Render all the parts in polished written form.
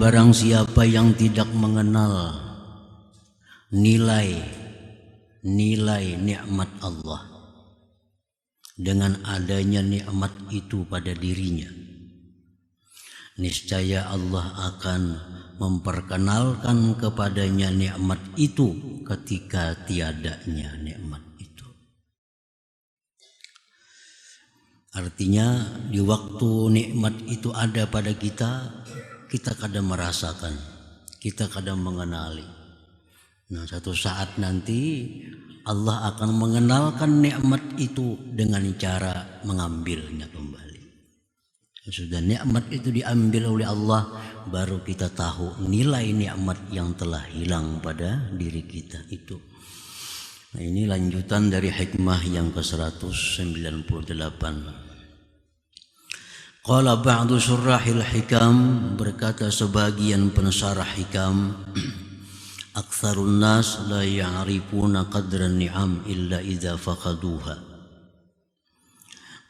barang siapa yang tidak mengenal nilai nikmat Allah dengan adanya nikmat itu pada dirinya, niscaya Allah akan memperkenalkan kepadanya nikmat itu ketika tiadanya nikmat itu. Artinya di waktu nikmat itu ada pada kita, kita kadang merasakan, kita kadang mengenali. Nah, satu saat nanti Allah akan mengenalkan nikmat itu dengan cara mengambilnya kembali. Sudah nikmat itu diambil oleh Allah, baru kita tahu nilai nikmat yang telah hilang pada diri kita itu. Nah, ini lanjutan dari hikmah yang ke-198. Qala ba'du syurahil hikam, berkata sebagian pensarah hikam, aktsarun nas la ya'rifuna qadran ni'am illa idza faqaduha.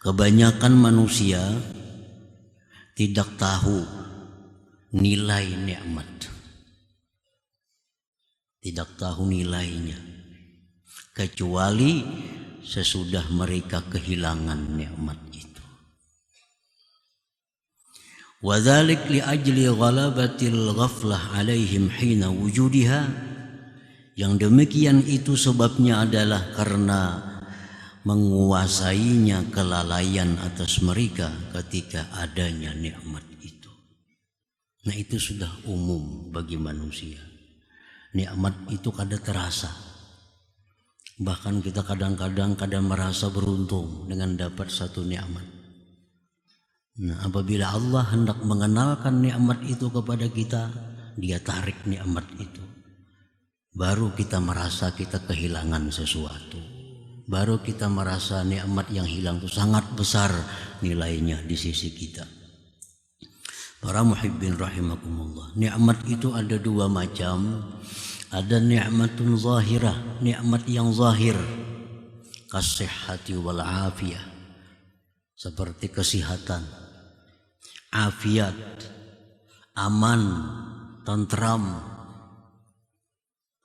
Kebanyakan manusia tidak tahu nilai nikmat, tidak tahu nilainya kecuali sesudah mereka kehilangan nikmat itu. Wa dzalik li ajli ghalabatil ghaflah alaihim hina wujudiha. Yang demikian itu sebabnya adalah karena menguasainya kelalaian atas mereka ketika adanya nikmat itu. Nah, itu sudah umum bagi manusia. Nikmat itu kadang terasa. Bahkan kita kadang-kadang merasa beruntung dengan dapat satu nikmat. Nah, apabila Allah hendak mengenalkan nikmat itu kepada kita, Dia tarik nikmat itu. Baru kita merasa kita kehilangan sesuatu. Baru kita merasa nikmat yang hilang itu sangat besar nilainya di sisi kita. Para muhibbin rahimakumullah, nikmat itu ada dua macam. Ada nikmatun zahirah, nikmat yang zahir, kasihhati wal afiyah, seperti kesehatan, afiat, aman, tentram,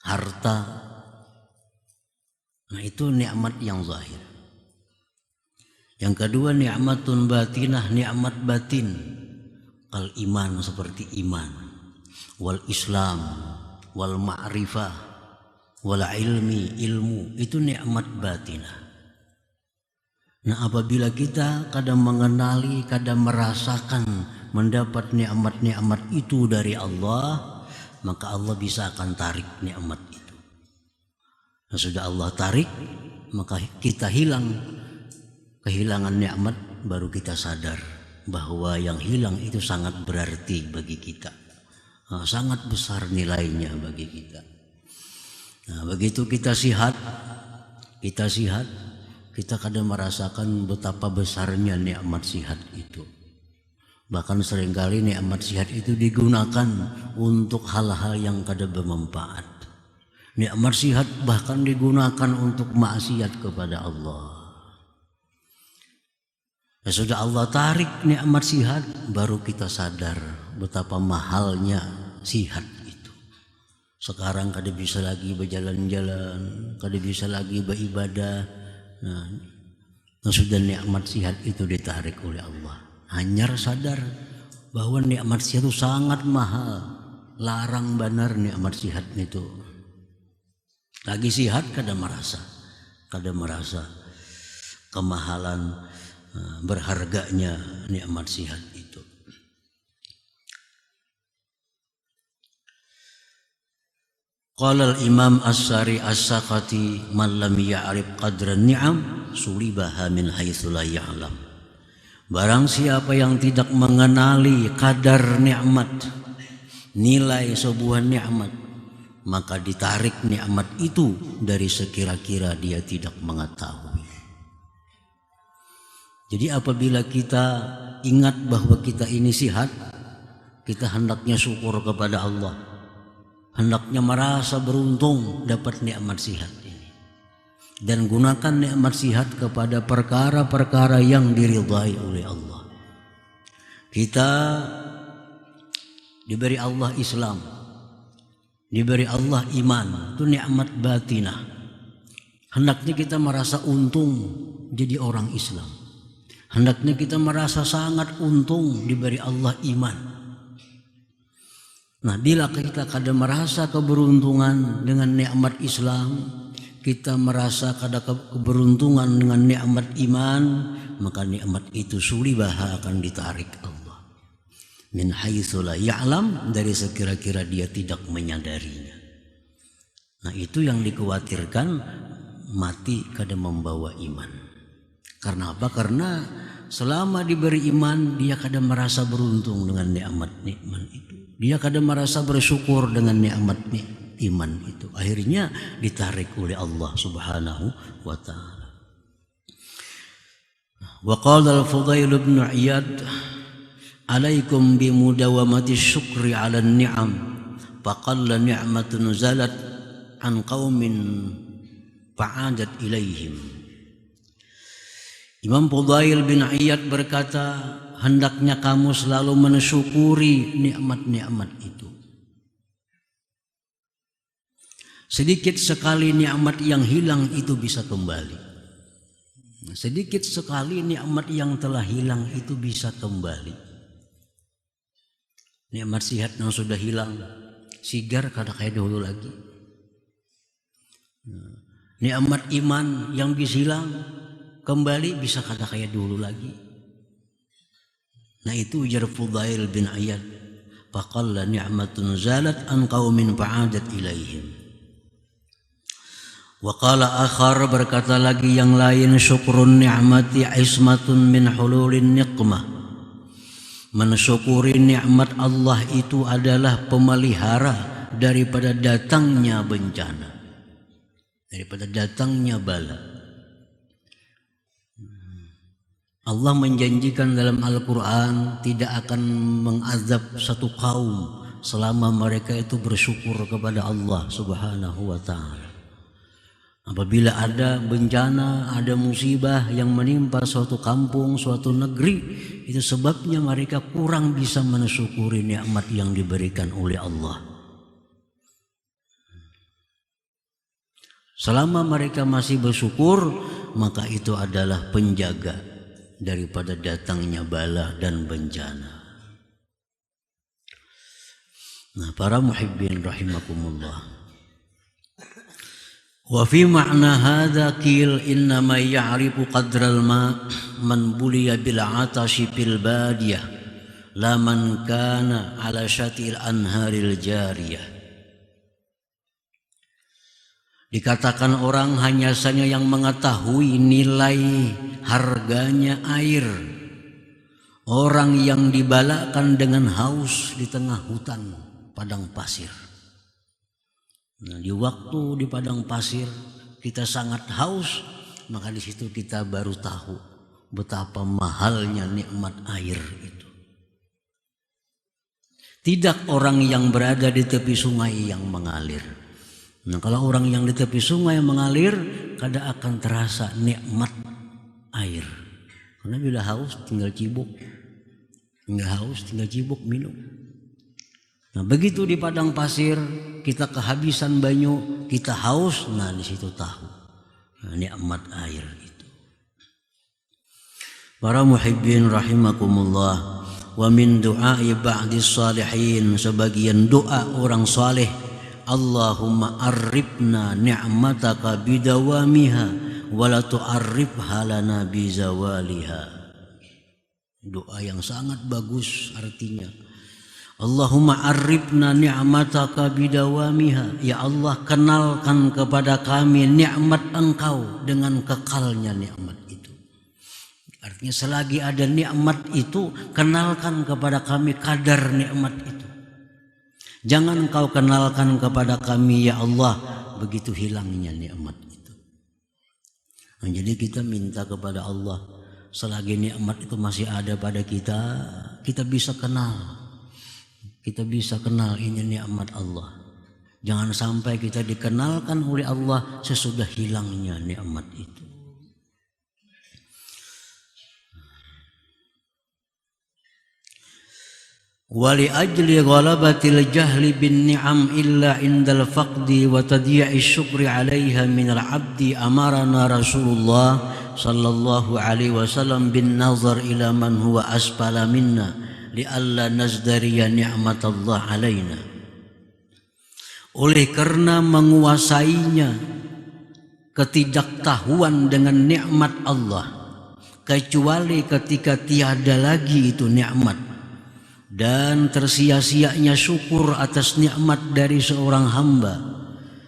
harta. Nah, itu nikmat yang zahir. Yang kedua nikmatun batinah, nikmat batin, al iman, seperti iman, wal islam, wal ma'rifah, wal ilmi, ilmu, itu nikmat batinah. Nah, apabila kita kadang mengenali, kadang merasakan, mendapat nikmat-nikmat itu dari Allah, maka Allah bisa akan tarik nikmat itu. Nah, sudah Allah tarik, maka kita kehilangan nikmat, baru kita sadar bahwa yang hilang itu sangat berarti bagi kita. Nah, sangat besar nilainya bagi kita. Nah, begitu kita sihat, kita kadang merasakan betapa besarnya nikmat sihat itu. Bahkan seringkali nikmat sihat itu digunakan untuk hal-hal yang kadang bermanfaat. Nikmat sihat bahkan digunakan untuk maksiat kepada Allah. Ya, sudah Allah tarik nikmat sihat, baru kita sadar betapa mahalnya sihat itu. Sekarang kada bisa lagi berjalan-jalan, kada bisa lagi beribadah. Nah, sudah nikmat sihat itu ditarik oleh Allah. Hanya sadar bahwa nikmat sihat itu sangat mahal. Larang benar nikmat sihat itu. Lagi sihat kada merasa kemahalan, berharganya nikmat sihat itu. Qala al-Imam As-Sari As-Saqati, man lam ya'rif qadran ni'am sulibaha min haitsu la ya'lam. Barang siapa yang tidak mengenali kadar nikmat, nilai sebuah nikmat, maka ditarik nikmat itu dari sekira-kira dia tidak mengetahui. Jadi apabila kita ingat bahwa kita ini sihat, kita hendaknya syukur kepada Allah, hendaknya merasa beruntung dapat nikmat sihat ini, dan gunakan nikmat sihat kepada perkara-perkara yang diridhai oleh Allah. Kita diberi Allah Islam, diberi Allah iman, itu nikmat batinah. Hendaknya kita merasa untung jadi orang Islam. Hendaknya kita merasa sangat untung diberi Allah iman. Nah, bila kita kadang merasa keberuntungan dengan nikmat Islam, kita merasa kada keberuntungan dengan nikmat iman, maka nikmat itu sulibaha akan ditarik Allah. Min haitsu la ya'lam, dari sekira-kira dia tidak menyadarinya. Nah, itu yang dikhawatirkan, mati kada membawa iman. Karena apa? Karena selama diberi iman, dia kada merasa beruntung dengan nikmat-nikmat itu. Dia kada merasa bersyukur dengan nikmat iman itu. Akhirnya ditarik oleh Allah Subhanahu wa taala. Wa qala al-Fudail bin Iyad, "Alaikum bi mudawamati syukri 'ala an-ni'am, faqalla ni'matun zalat an qaumin fa'adat ilaihim." Imam Fudail bin Iyad berkata, hendaknya kamu selalu mensyukuri nikmat-nikmat itu. Sedikit sekali nikmat yang hilang itu bisa kembali. Sedikit sekali nikmat yang telah hilang itu bisa kembali. Nikmat sihat yang sudah hilang, sigar kada kayak dulu lagi. Nikmat iman yang bisa hilang, kembali bisa kada kayak dulu lagi. Nah, itu ujar Fudail bin Iyad, faqalla ni'matun zalat an qaumin fa'adat ilaihim. Wa qala akhar, berkata lagi yang lain, syukrun ni'mati ismatun min hululin niqmah. Mensyukuri nikmat Allah itu adalah pemelihara daripada datangnya bencana, daripada datangnya bala. Allah menjanjikan dalam Al-Quran tidak akan mengazab satu kaum selama mereka itu bersyukur kepada Allah Subhanahu wa ta'ala. Apabila ada bencana, ada musibah yang menimpa suatu kampung, suatu negeri, itu sebabnya mereka kurang bisa mensyukuri nikmat yang diberikan oleh Allah. Selama mereka masih bersyukur, maka itu adalah penjaga daripada datangnya bala dan bencana. Nah, para muhibbin rahimakumullah, wa fi ma'na hadza qil inna ma ya'rifu qadral ma man buliya bil 'atashi fil badiyah la man kana 'ala syatil anharil jariyah. Dikatakan orang hanya saja yang mengetahui nilai harganya air, orang yang dibalakan dengan haus di tengah hutan padang pasir. Nah, di waktu di padang pasir kita sangat haus, maka di situ kita baru tahu betapa mahalnya nikmat air itu. Tidak orang yang berada di tepi sungai yang mengalir. Nah, kalau orang yang di tepi sungai mengalir, kada akan terasa nikmat air. Karena bila haus tinggal cibuk, minum. Nah, begitu di padang pasir kita kehabisan banyu, kita haus, nah di situ tahu nikmat air itu. Para muhibbin rahimakumullah, wa min du'ai ba'dis salihin, sebagian doa orang saleh, Allahumma arribna ni'mataka bidawamiha wa la tu'arribha lana bizawaliha. Doa yang sangat bagus artinya. Allahumma arribna ni'mataka bidawamiha. Ya Allah, kenalkan kepada kami nikmat Engkau dengan kekalnya nikmat itu. Artinya selagi ada nikmat itu, kenalkan kepada kami kadar nikmat itu. Jangan Engkau kenalkan kepada kami, ya Allah, begitu hilangnya nikmat itu. Nah, jadi kita minta kepada Allah, selagi nikmat itu masih ada pada kita, kita bisa kenal. Kita bisa kenal ini nikmat Allah. Jangan sampai kita dikenalkan oleh Allah sesudah hilangnya nikmat itu. Wali ajli ghalabatil jahli bin ni'am illa indal faqdi wa tadyi'i syukri 'alaiha minal 'abdi amarana Rasulullah sallallahu alaihi wasallam bin nazar ila man huwa asfala minna li'alla nazdariya ni'matallah 'alaina. Oleh karena menguasainya ketidaktahuan dengan nikmat Allah, kecuali ketika tiada lagi itu nikmat, dan tersia-sianya syukur atas nikmat dari seorang hamba,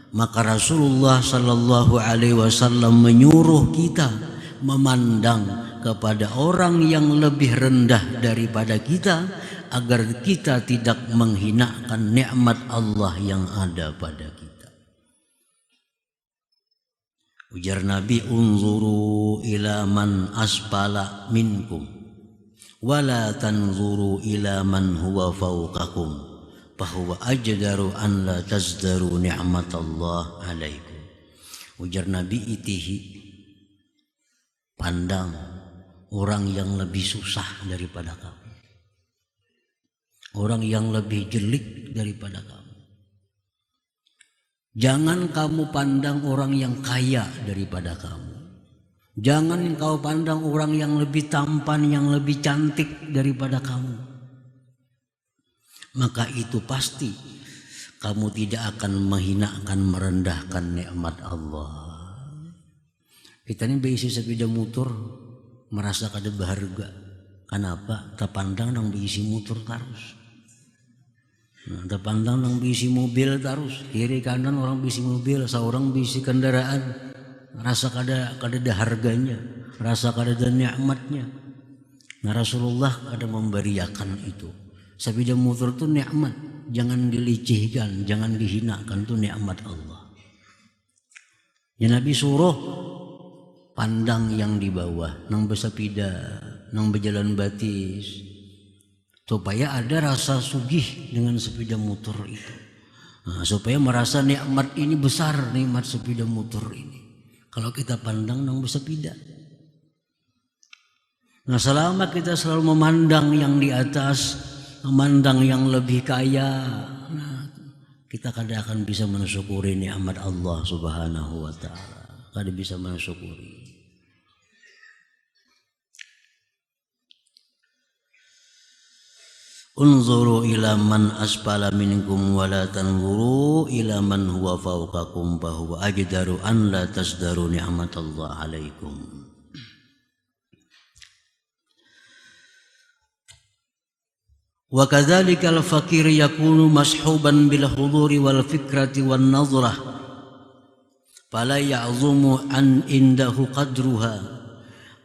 maka Rasulullah sallallahu alaihi wasallam menyuruh kita memandang kepada orang yang lebih rendah daripada kita agar kita tidak menghinakan nikmat Allah yang ada pada kita. Ujar Nabi, unzuru ila man asfala minkum wala tanzuru ila man huwa fawqakum fahuwa ajdaru an la tazdaru ni'matallah alaikum. Ujar Nabi, itihi, pandang orang yang lebih susah daripada kamu, orang yang lebih jelek daripada kamu. Jangan kamu pandang orang yang kaya daripada kamu. Jangan kau pandang orang yang lebih tampan, yang lebih cantik daripada kamu. Maka itu pasti kamu tidak akan menghinakan, merendahkan nikmat Allah. Kita ini berisi sepeda motor merasa kada berharga. Kenapa? Tak pandang nang berisi motor terus. Tak pandang nang berisi mobil terus. Kiri kanan orang berisi mobil, seorang berisi kendaraan. Rasa kada ada harganya, rasa kada ada nikmatnya. Nah, Rasulullah kada memberiakan itu. Sepeda motor itu nikmat, jangan dilicihkan, jangan dihinakan, itu nikmat Allah. Ya Nabi suruh pandang yang di bawah, nang bersepeda, nang berjalan batis, supaya ada rasa sugih dengan sepeda motor itu. Nah, supaya merasa nikmat ini besar, nikmat sepeda motor ini. Kalau kita pandang nang bersepeda. Nah, selama kita selalu memandang yang di atas, memandang yang lebih kaya, nah, kita kadang akan bisa mensyukuri nikmat Allah Subhanahu wa taala. Kadang bisa mensyukuri. Unzuru ila man asfala minkum wa la tanzuru ila man huwa fawqakum fa huwa ajdaru an la tasdaru ni'matallah alaikum. Wa kadzalika al-faqir yakunu mashuban bil huduri wal fikrati wan nazrah fala ya'zumu an indahu qadruha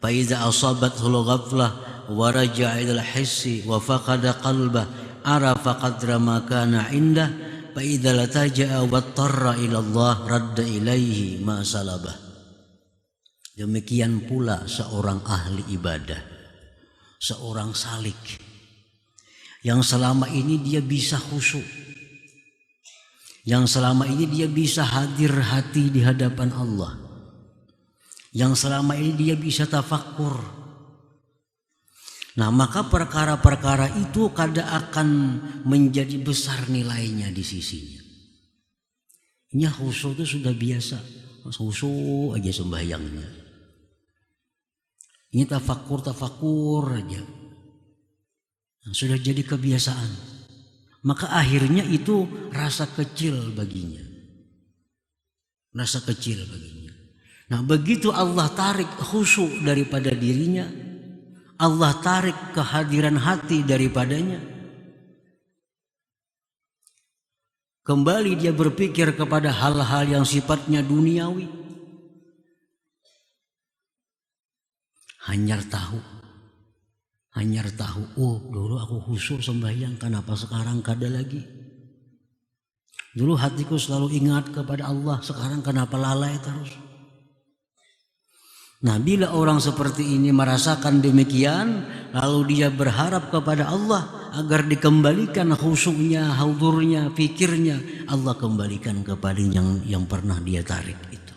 fa idza asabathu al-ghaflah wa raja'a ila al-hissi wa faqada qalbah arafa qadra ma kana indah fa idza lataja'a wa tarra ila Allah radda ilaihi ma salabah. Demikian pula seorang ahli ibadah, seorang salik yang selama ini dia bisa khusyuk, yang selama ini dia bisa hadir hati di hadapan Allah, yang selama ini dia bisa tafakkur. Nah, maka perkara-perkara itu kada akan menjadi besar nilainya di sisinya. Ini khusyuk itu sudah biasa, khusyuk aja sembahyangnya. Ini tafakur aja. Nah, sudah jadi kebiasaan. Maka akhirnya itu rasa kecil baginya. Rasa kecil baginya. Nah, begitu Allah tarik khusyuk daripada dirinya, Allah tarik kehadiran hati daripadanya, kembali dia berpikir kepada hal-hal yang sifatnya duniawi, hanyar tahu, oh dulu aku khusyuk sembahyang, kenapa sekarang kada lagi? Dulu hatiku selalu ingat kepada Allah, sekarang kenapa lalai terus? Nah, bila orang seperti ini merasakan demikian, lalu dia berharap kepada Allah agar dikembalikan khusyuknya, haudurnya, pikirnya, Allah kembalikan kepada yang pernah dia tarik itu.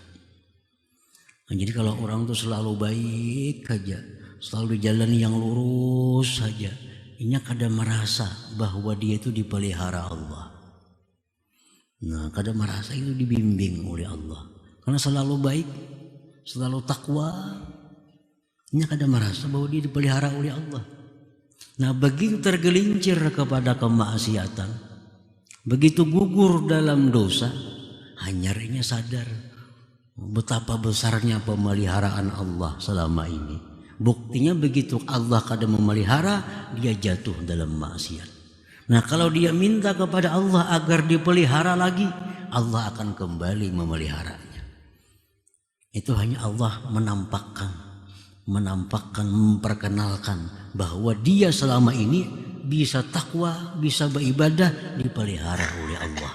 Nah, jadi kalau orang itu selalu baik saja, selalu di jalan yang lurus saja, inya kada merasa bahwa dia itu dipelihara Allah. Nah, kada merasa itu dibimbing oleh Allah. Karena selalu baik, selalu takwa, inya kada merasa bahwa dia dipelihara oleh Allah. Nah, begitu tergelincir kepada kemaksiatan, begitu gugur dalam dosa, hanyarnya sadar betapa besarnya pemeliharaan Allah selama ini. Buktinya begitu Allah kada memelihara, dia jatuh dalam maksiat. Nah, kalau dia minta kepada Allah agar dipelihara lagi, Allah akan kembali memeliharanya. Itu hanya Allah menampakkan, memperkenalkan bahwa dia selama ini bisa takwa, bisa beribadah, dipelihara oleh Allah.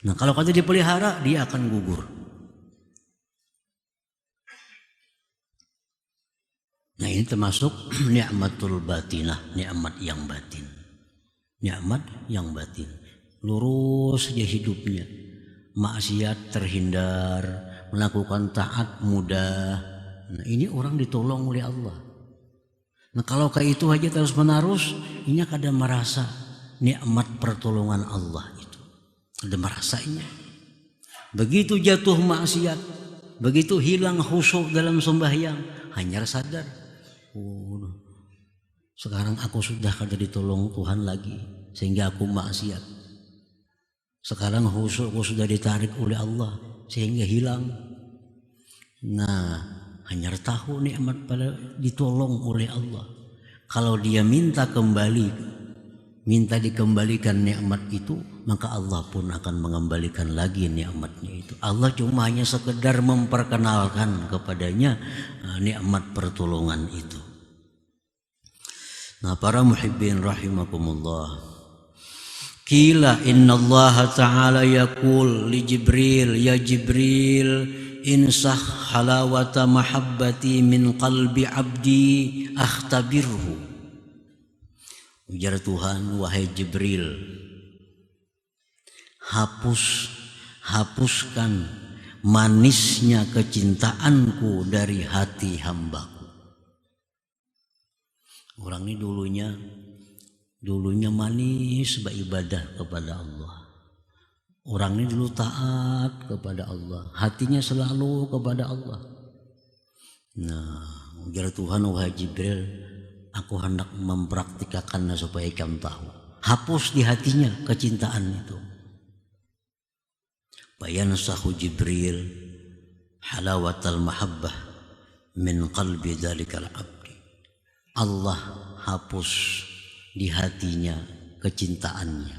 Nah, kalau kada dipelihara, dia akan gugur. Nah, ini termasuk nikmatul batinah, nikmat yang batin. Nikmat yang batin. Lurus saja hidupnya. Maksiat terhindar, melakukan taat mudah. Nah, ini orang ditolong oleh Allah. Nah, kalau kayak itu aja terus menerus, ini kada merasa nikmat pertolongan Allah itu. Kada merasanya. Begitu jatuh maksiat, begitu hilang khusyuk dalam sembahyang, hanya sadar, sekarang aku sudah kada ditolong Tuhan lagi, sehingga aku maksiat. Sekarang khusyukku sudah ditarik oleh Allah, sehingga hilang. Nah, hanya tahu nikmat pada ditolong oleh Allah. Kalau dia minta kembali, minta dikembalikan nikmat itu, maka Allah pun akan mengembalikan lagi nikmatnya itu. Allah cuma hanya sekedar memperkenalkan kepadanya nikmat pertolongan itu. Nah, para muhibbin rahimakumullah, qila inna Allah ta'ala yaqul li Jibril, ya Jibril, insah halawata mahabbati min qalbi abdi akhtabirhu. Ujar Tuhan, wahai Jibril, hapuskan manisnya kecintaanku dari hati hambaku. Orang ini dulunya manis beribadah kepada Allah. Orang ini dulu taat kepada Allah, hatinya selalu kepada Allah. Nah, ujar Tuhan, wahai Jibril, aku hendak mempraktikkannya supaya kamu tahu. Hapus di hatinya kecintaan itu. Bayansahu Jibril halawatal mahabbah min qalbi dzalikal abdi. Allah hapus di hatinya kecintaannya.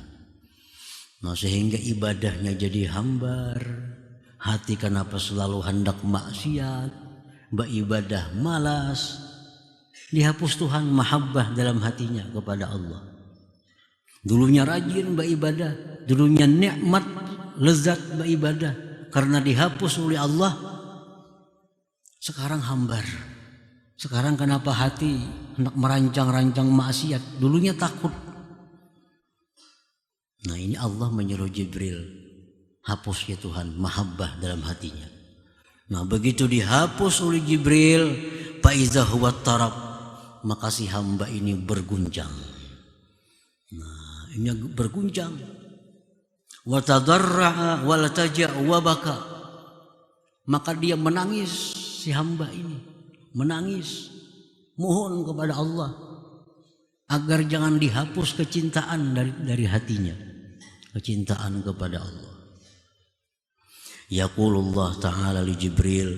Nah, sehingga ibadahnya jadi hambar. Hati kenapa selalu hendak maksiat, beribadah malas. Dihapus Tuhan mahabbah dalam hatinya kepada Allah. Dulunya rajin beribadah, dulunya nikmat, lezat beribadah, karena dihapus oleh Allah, sekarang hambar. Sekarang kenapa hati hendak merancang-rancang maksiat, dulunya takut. Nah, ini Allah menyuruh Jibril, hapus ya Tuhan mahabbah dalam hatinya. Nah, begitu dihapus oleh Jibril, faiza huwa tarab, maka si hamba ini berguncang. Nah, ini berguncang. Wa tadarra'a wa lataja' wa baka. Maka dia menangis, si hamba ini menangis, mohon kepada Allah agar jangan dihapus kecintaan dari hatinya, kecintaan kepada Allah. Yaqulullah ta'ala li Jibril,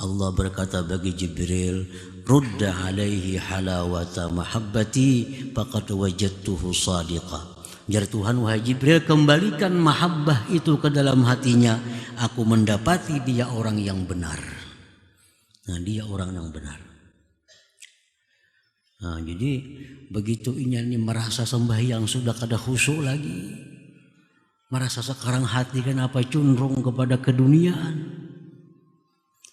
Allah berkata bagi Jibril, rudda alaihi halawata mahabbati faqad wajadtuhu sadiqa. Jar Tuhan, wahai Jibril, kembalikan mahabbah itu ke dalam hatinya, aku mendapati dia orang yang benar. Nah, dia orang yang benar. Nah, jadi begitu ini merasa sembahyang sudah kada khusyuk lagi, merasa sekarang hati kenapa cenderung kepada keduniaan,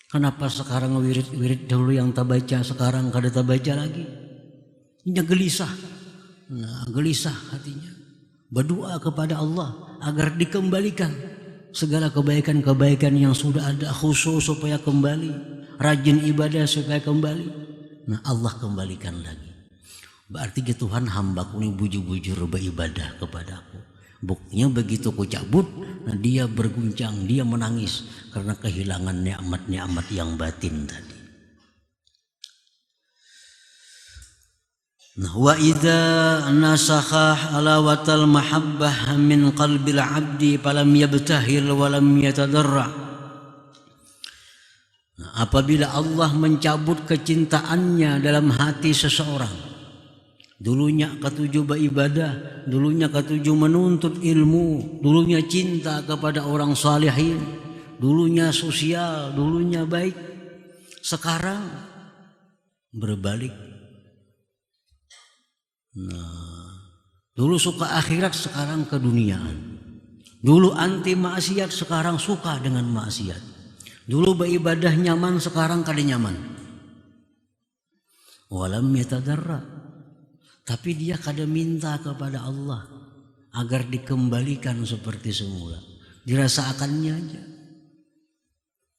kenapa sekarang wirid dahulu yang tak baca sekarang kada tak baca lagi, ini gelisah. Nah, gelisah hatinya, berdoa kepada Allah agar dikembalikan segala kebaikan-kebaikan yang sudah ada, khusyuk supaya kembali, rajin ibadah supaya kembali. Nah, Allah kembalikan lagi. Berarti ke Tuhan, hambaku ini bujur-bujur beribadah kepadaku. Buktinya begitu ku cabut, nah dia berguncang, dia menangis karena kehilangan nikmat-nikmat yang batin tadi. Nah, wa idza nasakha alawatal mahabbah min qalbil abdi falam yabtahil wa lam yatadarra. Nah, apabila Allah mencabut kecintaannya dalam hati seseorang, dulunya ketujuh beribadah, dulunya ketujuh menuntut ilmu, dulunya cinta kepada orang salihin, dulunya sosial, dulunya baik, sekarang berbalik. Nah, dulu suka akhirat, sekarang keduniaan. Dulu anti maksiat, sekarang suka dengan maksiat. Dulu beribadah nyaman, sekarang kada nyaman. Walam yatadarra. Tapi dia kada minta kepada Allah agar dikembalikan seperti semula. Dirasakannya aja.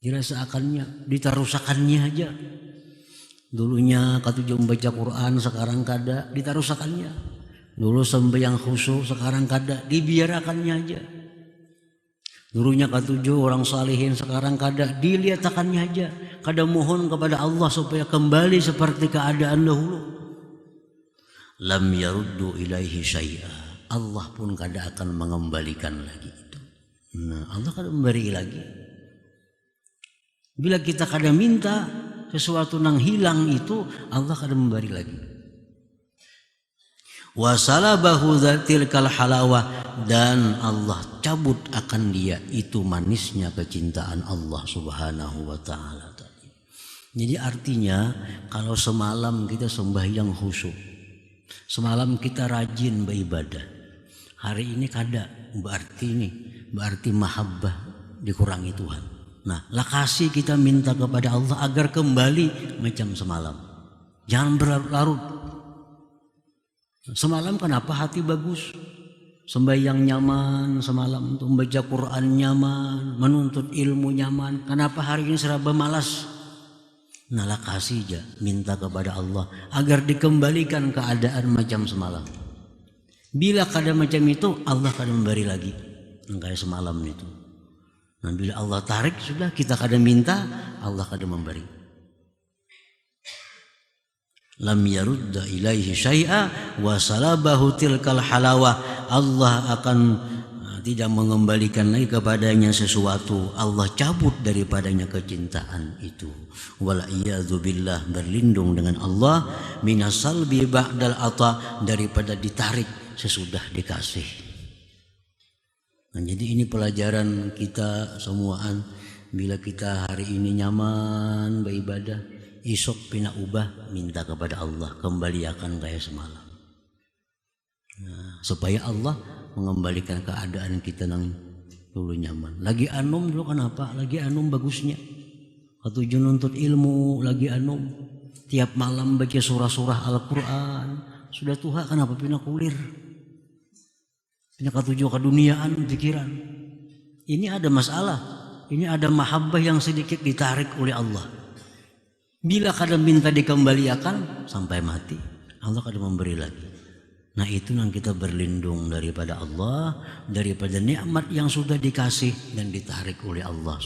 Dirasakannya, ditarusakannya aja. Dulunya ketujuh membaca Quran, sekarang kada, ditarusakannya. Dulu sembahyang khusyuk, sekarang kada, dibiarakannya aja. Dulunya ketujuh orang salihin, sekarang kada, dilihatkannya aja. Kada mohon kepada Allah supaya kembali seperti keadaan dahulu. Lam yaruddu ilaihi syai'a. Allah pun kada akan mengembalikan lagi itu. Nah, Allah kada memberi lagi. Bila kita kada minta sesuatu nang hilang itu, Allah kada memberi lagi. Wa salabahu tilkal halawah, dan Allah cabut akan dia itu manisnya kecintaan Allah Subhanahu wa taala tadi. Jadi artinya kalau semalam kita sembahyang khusyuk, semalam kita rajin beribadah, hari ini kada, berarti mahabbah dikurangi Tuhan. Nah, lakasi kita minta kepada Allah agar kembali macam semalam. Jangan berlarut. Semalam kenapa hati bagus? Sembahyang nyaman semalam, untuk membaca Quran nyaman, menuntut ilmu nyaman. Kenapa hari ini serba malas? Nah, lakasi aja minta kepada Allah agar dikembalikan keadaan macam semalam. Bila kada macam itu, Allah kada memberi lagi kayak semalam itu. Nah, bila Allah tarik, sudah kita kada minta, Allah kada memberi. Lam yarudda ilaihi syai'a wa salabahu tilkal halawah. Allah akan tidak mengembalikan lagi kepadanya sesuatu. Allah cabut daripadanya kecintaan itu. Wal iyadzu billah, berlindung dengan Allah, minas salbi ba'dal ata, daripada ditarik sesudah dikasih. Nah, jadi ini pelajaran kita semuaan. Bila kita hari ini nyaman beribadah, isok pina ubah, minta kepada Allah kembali akan kayak semalam. Nah, supaya Allah mengembalikan keadaan kita nang dulu nyaman. Lagi anum dulu kenapa? Lagi anum bagusnya. Ketujuh nuntut ilmu, lagi anum. Tiap malam baca surah-surah Al-Quran. Sudah tua kenapa pina kulir? Pina ketujuh keduniaan pikiran. Ini ada masalah. Ini ada mahabbah yang sedikit ditarik oleh Allah. Bila kada minta dikembalikan sampai mati, Allah kada memberi lagi. Nah, itu yang kita berlindung daripada Allah, daripada nikmat yang sudah dikasih dan ditarik oleh Allah.